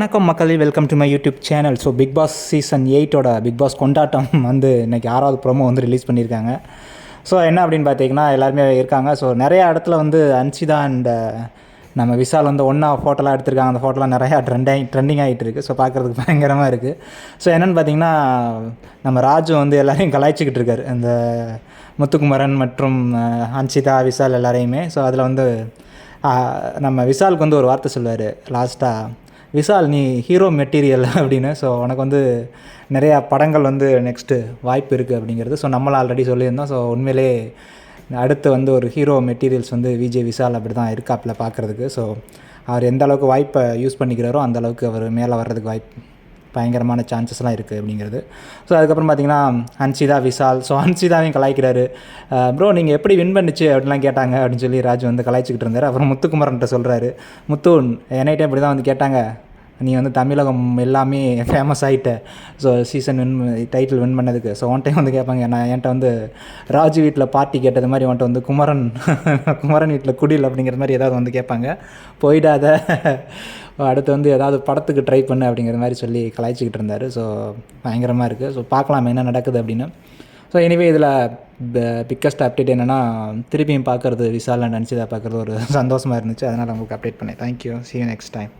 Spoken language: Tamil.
வணக்கம் மக்களே, welcome to my YouTube channel. So Bigg Boss season 8ஓட பிக் பாஸ் கொண்டாட்டம் வந்து இன்றைக்கி 6வது ப்ரோமோ வந்து ரிலீஸ் பண்ணியிருக்காங்க. ஸோ என்ன அப்படின்னு பார்த்தீங்கன்னா எல்லாருமே இருக்காங்க. ஸோ நிறையா இடத்துல வந்து அன்ஷிதா அண்ட் நம்ம விஷால் வந்து ஒன்றா ஃபோட்டோலாம் எடுத்திருக்காங்க. அந்த ஃபோட்டோலாம் நிறையா ட்ரெண்டிங் ஆகிட்டு இருக்குது. ஸோ பார்க்குறதுக்கு பயங்கரமாக இருக்குது. ஸோ என்னென்னு பார்த்தீங்கன்னா நம்ம ராஜு வந்து எல்லாரையும் கலாய்ச்சிக்கிட்டு இருக்காரு, இந்த முத்துக்குமரன் மற்றும் அன்ஷிதா விஷால் எல்லாரையுமே. ஸோ அதில் வந்து நம்ம விஷாலுக்கு வந்து ஒரு வார்த்தை சொல்லுவார் லாஸ்ட்டாக, விஷால் நீ ஹீரோ மெட்டீரியல் அப்படின்னு. ஸோ உனக்கு வந்து நிறையா படங்கள் வந்து நெக்ஸ்ட்டு வாய்ப்பு இருக்குது அப்படிங்கிறது. ஸோ நம்மளும் ஆல்ரெடி சொல்லியிருந்தோம். ஸோ உண்மையிலே அடுத்து வந்து ஒரு ஹீரோ மெட்டீரியல்ஸ் வந்து விஜய் விஷால் அப்படி தான் இருக்காப்பில் பார்க்குறதுக்கு. ஸோ அவர் எந்த அளவுக்கு வாய்ப்பை யூஸ் பண்ணிக்கிறாரோ அந்தளவுக்கு அவர் மேலே வர்றதுக்கு பயங்கரமான சான்சஸ்லாம் இருக்குது அப்படிங்கிறது. ஸோ அதுக்கப்புறம் பார்த்திங்கன்னா அன்ஷிதா விஷால். ஸோ அன்ஷிதாவையும் கலாய்க்கிறாரு. ப்ரோ நீங்கள் எப்படி வின் பண்ணிச்சு அப்படின்லாம் கேட்டாங்க அப்படின்னு சொல்லி ராஜு வந்து கலாய்ச்சிக்கிட்டு இருந்தார். அப்புறம் முத்துக்குமரன்ட்ட சொல்கிறாரு, முத்து என்கிட்ட இப்படி தான் வந்து கேட்டாங்க, நீ வந்து தமிழகம் எல்லாமே ஃபேமஸ் ஆகிட்ட ஸோ சீசன் டைட்டில் வின் பண்ணதுக்கு. ஸோ ஒன் டைம் வந்து கேட்பாங்க, நான் என்கிட்ட வந்து ராஜு வீட்டில் பார்ட்டி கேட்டது மாதிரி உன்ட்ட வந்து குமரன் வீட்டில் குடில் அப்படிங்கிற மாதிரி ஏதாவது வந்து கேட்பாங்க. போயிடாத, அடுத்து வந்து ஏதாவது படத்துக்கு ட்ரை பண்ணு அப்படிங்கிற மாதிரி சொல்லி கலாய்ச்சிக்கிட்டு இருந்தார். ஸோ பயங்கரமாக இருக்குது. ஸோ பார்க்கலாம் என்ன நடக்குது அப்படின்னு. ஸோ எனிவே இதில் பிக்கஸ்ட் அப்டேட் என்னென்னா, திருப்பியும் பார்க்குறது விஷால் அண்ட் அன்ஷிதா பார்க்குறது ஒரு சந்தோஷமாக இருந்துச்சு. அதனால் உங்களுக்கு அப்டேட் பண்ணேன். Thank you, see you next time.